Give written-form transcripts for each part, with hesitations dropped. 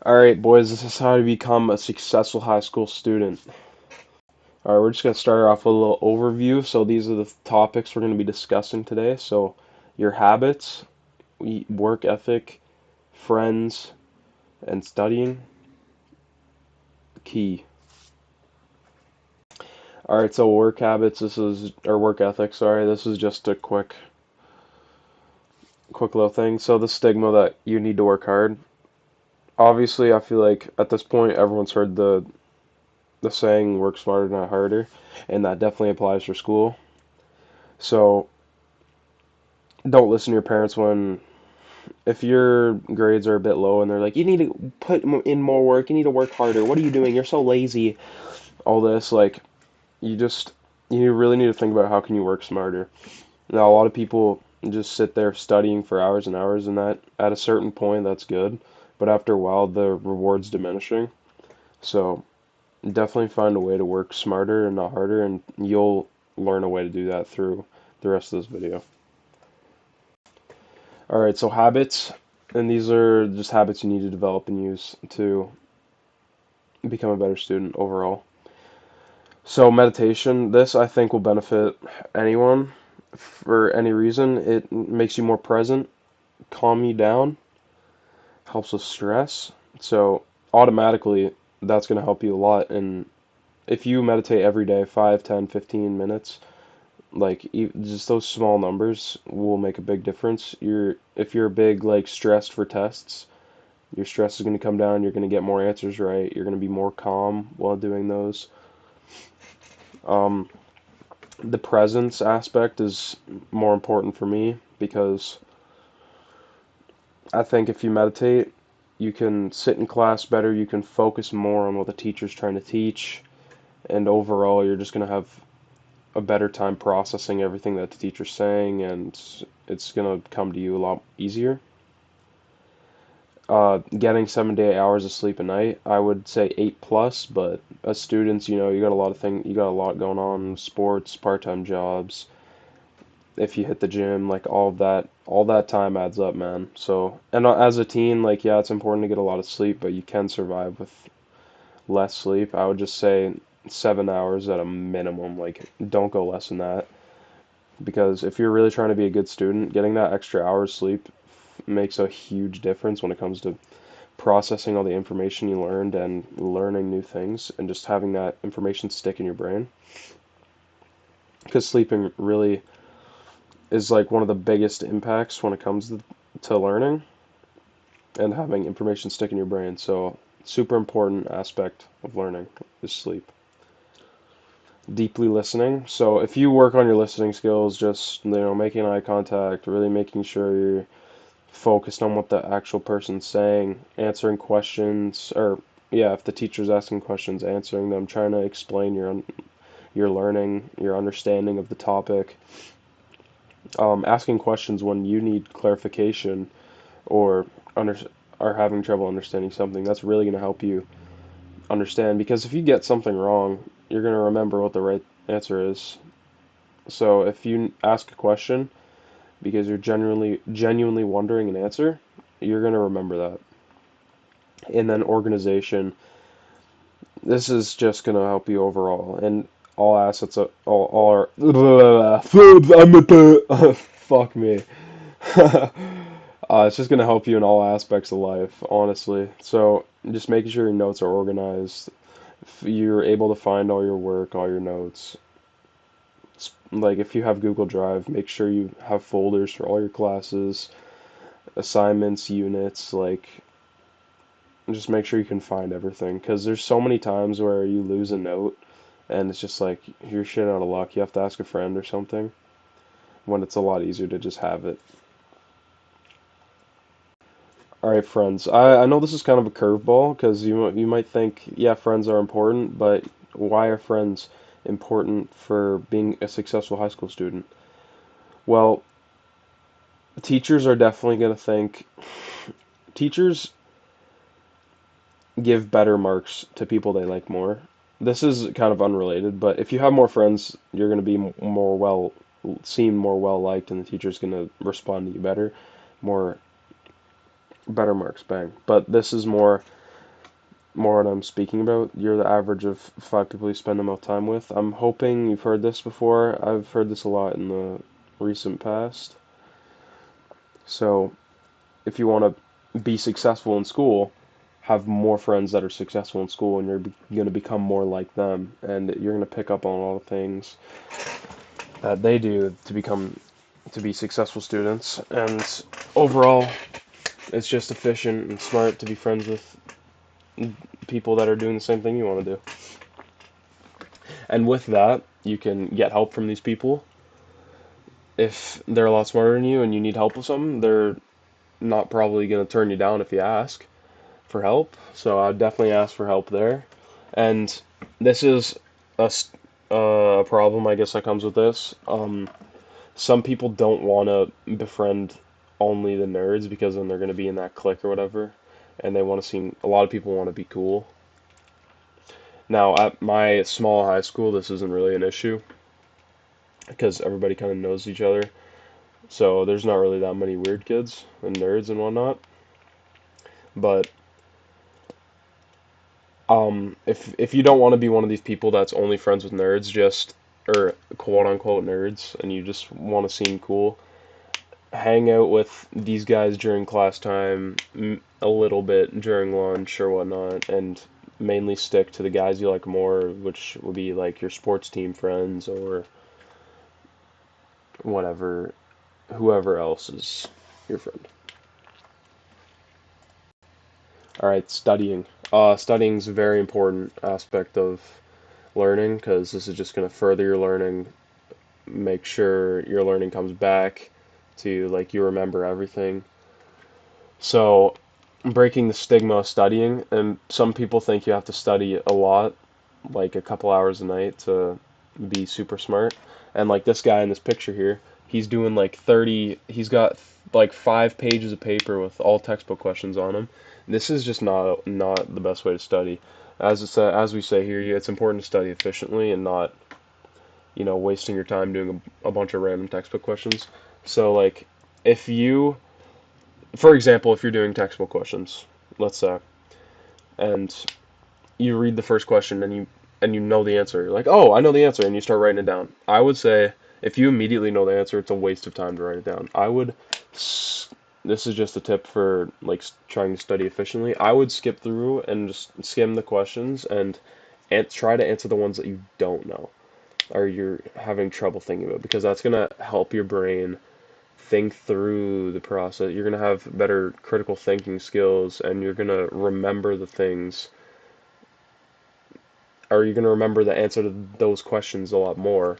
Alright, boys, this is how to become a successful high school student. Alright, we're just going to start off with a little overview. So, these are the topics we're going to be discussing today. So, your habits, work ethic, friends, and studying. Key. Alright, so work habits, or work ethic, sorry, this is just a quick little thing. So, the stigma that you need to work hard. Obviously, I feel like at this point, everyone's heard the saying, work smarter, not harder, and that definitely applies for school. So, don't listen to your parents when if your grades are a bit low and they're like, you need to put in more work, you need to work harder. What are you doing? You're so lazy. All this, like, you just you really need to think about how can you work smarter. Now, a lot of people just sit there studying for hours and hours, and that at a certain point that's good, but after a while the reward's diminishing. So definitely find a way to work smarter and not harder, and you'll learn a way to do that through the rest of this video. Alright, so habits, and these are just habits you need to develop and use to become a better student overall. So, meditation, this I think will benefit anyone for any reason. It makes you more present, calm you down, helps with stress. So, automatically, that's going to help you a lot. And if you meditate every day, 5, 10, 15 minutes, like just those small numbers will make a big difference. If you're big like stressed for tests, your stress is going to come down, you're going to get more answers right, you're going to be more calm while doing those. um, the presence aspect is more important for me because I think if you meditate, you can sit in class better, you can focus more on what the teacher's trying to teach, and overall you're just going to have a better time processing everything that the teacher's saying, and it's going to come to you a lot easier. Getting 7 to 8 hours of sleep a night, I would say 8 plus, but as students, you got a lot of you got a lot going on, sports, part-time jobs, if you hit the gym, like all that time adds up, man. So, and as a teen, like, yeah, it's important to get a lot of sleep, but you can survive with less sleep. I would just say 7 hours at a minimum, like, don't go less than that. Because if you're really trying to be a good student, getting that extra hour of sleep makes a huge difference when it comes to processing all the information you learned and learning new things and just having that information stick in your brain. Because sleeping really is like one of the biggest impacts when it comes to learning and having information stick in your brain. So, super important aspect of learning is sleep. Deeply listening. So, if you work on your listening skills, just making eye contact, really making sure you're focused on what the actual person's saying, answering questions, or yeah, if the teacher's asking questions, answering them, trying to explain your learning, your understanding of the topic, asking questions when you need clarification or under, are having trouble understanding something. That's really going to help you understand, because if you get something wrong, you're going to remember what the right answer is. So if you ask a question because you're genuinely wondering an answer, you're going to remember that. And then organization, this is just going to help you overall and all assets all are fuck me. It's just going to help you in all aspects of life, honestly. So just making sure your notes are organized, you're able to find all your work, all your notes. Like if you have Google Drive, make sure you have folders for all your classes, assignments, units, like just make sure you can find everything, because there's so many times where you lose a note and it's just like you're shit out of luck. You have to ask a friend or something when it's a lot easier to just have it. All right, friends. I know this is kind of a curveball because you might think, yeah, friends are important, but why are friends important for being a successful high school student? Well, teachers are definitely going to think teachers give better marks to people they like more. This is kind of unrelated, but if you have more friends, you're going to be more well seen, more well liked, and the teacher's going to respond to you better, more better marks, bang. But this is more more what I'm speaking about. You're the average of 5 people you spend the most time with. I'm hoping you've heard this before. I've heard this a lot in the recent past. So, if you want to be successful in school, have more friends that are successful in school, and you're going to become more like them, and you're going to pick up on all the things that they do to be successful students. And overall, it's just efficient and smart to be friends with people that are doing the same thing you want to do. And with that, you can get help from these people. If they're a lot smarter than you and you need help with something, they're not probably going to turn you down if you ask for help. So I'd definitely ask for help there. And this is a, a problem, I guess, that comes with this. Some people don't want to befriend only the nerds because then they're going to be in that clique or whatever. And they want to seem, a lot of people want to be cool. Now, at my small high school, this isn't really an issue because everybody kind of knows each other. So there's not really that many weird kids and nerds and whatnot. But if you don't want to be one of these people that's only friends with nerds, just or quote unquote nerds, and you just want to seem cool, hang out with these guys during class time, a little bit during lunch or whatnot, and mainly stick to the guys you like more, which will be like your sports team friends or whatever, whoever else is your friend. All right, studying. Studying's a very important aspect of learning because this is just going to further your learning, make sure your learning comes back to like you remember everything. So, breaking the stigma of studying, and some people think you have to study a lot, like a couple hours a night to be super smart. And like this guy in this picture here, he's doing like 30, he's got like 5 pages of paper with all textbook questions on them. This is just not the best way to study. As we say here, it's important to study efficiently and not, wasting your time doing a bunch of random textbook questions. So like if you, for example, if you're doing textbook questions, let's say, and you read the first question and you know the answer. You're like, oh, I know the answer, and you start writing it down. I would say if you immediately know the answer, it's a waste of time to write it down. This is just a tip for like trying to study efficiently. I would skip through and just skim the questions and try to answer the ones that you don't know or you're having trouble thinking about because that's gonna help your brain think through the process. You're gonna have better critical thinking skills, and you're gonna remember the things are you going to remember the answer to those questions a lot more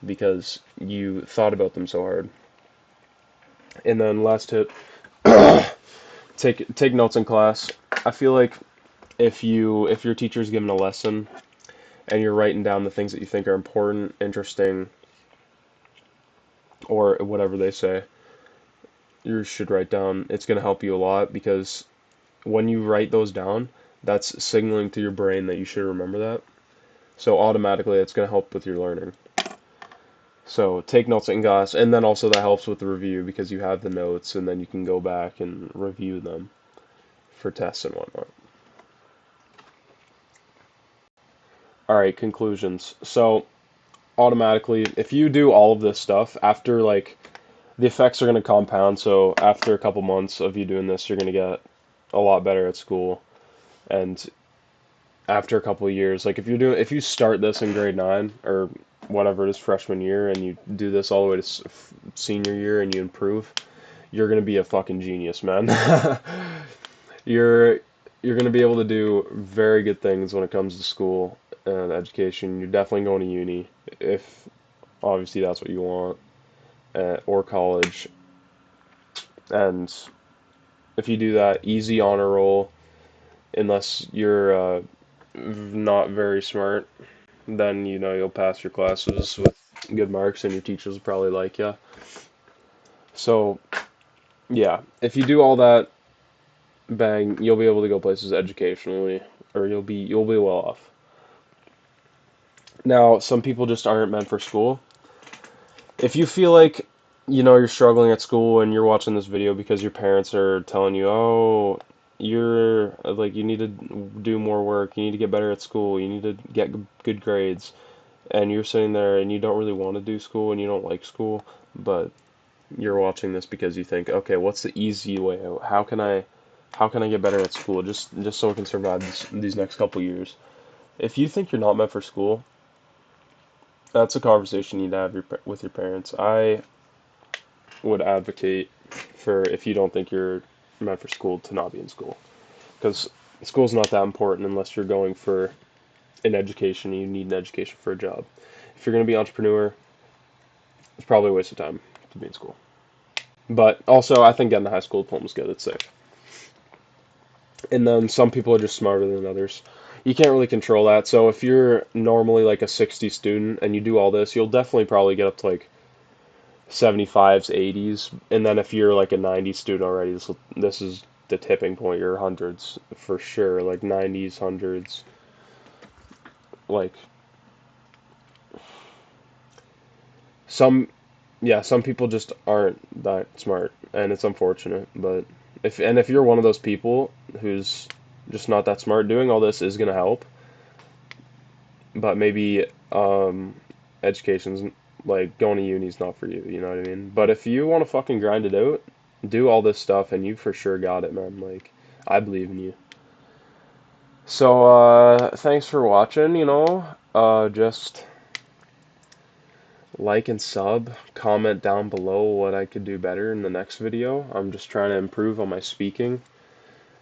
because you thought about them so hard. And then last tip, take notes in class. I feel like if your teacher's given a lesson and you're writing down the things that you think are important, interesting, or whatever they say, you should write down. It's going to help you a lot because when you write those down, that's signaling to your brain that you should remember that. So automatically, it's going to help with your learning. So take notes in class, and then also that helps with the review because you have the notes, and then you can go back and review them for tests and whatnot. All right, conclusions. So automatically, if you do all of this stuff after like the effects are going to compound. So after a couple months of you doing this, you're going to get a lot better at school, and after a couple of years, like if you start this in grade 9 or whatever it is freshman year and you do this all the way to senior year and you improve, you're gonna be a fucking genius, man. you're you're gonna be able to do very good things when it comes to school and education. You're definitely going to uni if obviously that's what you want, or college. And if you do that, easy honor roll, unless you're not very smart, then you'll pass your classes with good marks and your teachers will probably like you. So, yeah, if you do all that, bang, you'll be able to go places educationally or you'll be well off. Now, some people just aren't meant for school. If you feel like you're struggling at school and you're watching this video because your parents are telling you, "Oh, you're like you need to do more work, you need to get better at school, you need to get good grades, and you're sitting there and you don't really want to do school and you don't like school, but you're watching this because you think, okay, what's the easy way out? How can I get better at school just so I can survive these next couple years? If you think you're not meant for school, that's a conversation you need to have with your parents. I would advocate for, if you don't think you're meant for school, to not be in school, because school's not that important unless you're going for an education and you need an education for a job. If you're going to be an entrepreneur, it's probably a waste of time to be in school. But also, I think getting a high school diploma is good. It's safe. And then some people are just smarter than others. You can't really control that. So if you're normally like a 60 student and you do all this, you'll definitely probably get up to like 75s, 80s. And then if you're like a 90 student already, this is the tipping point. You're hundreds for sure, like 90s, hundreds. Like some, yeah, some people just aren't that smart, and it's unfortunate. But if you're one of those people who's just not that smart, doing all this is gonna help. But maybe education's like going to uni is not for you. You know what I mean? But if you want to fucking grind it out, do all this stuff, and you for sure got it, man. Like I believe in you. So thanks for watching. Just like and sub, comment down below what I could do better in the next video. I'm just trying to improve on my speaking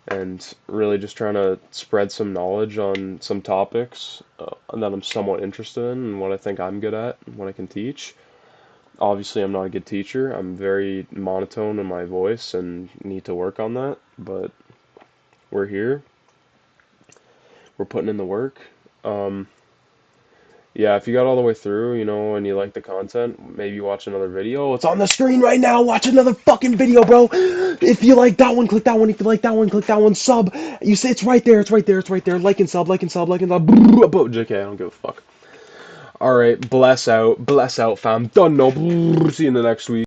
and really just trying to spread some knowledge on some topics that I'm somewhat interested in and what I think I'm good at and what I can teach. Obviously, I'm not a good teacher. I'm very monotone in my voice and need to work on that, but we're here. We're putting in the work. Um, Yeah, if you got all the way through, and you like the content, maybe watch another video. It's on the screen right now. Watch another fucking video, bro. If you like that one, click that one. If you like that one, click that one. Sub. You say it's right there. It's right there. It's right there. Like and sub. Like and sub. Like and sub. JK, I don't give a fuck. All right, bless out, fam. Done. No. See you in the next week.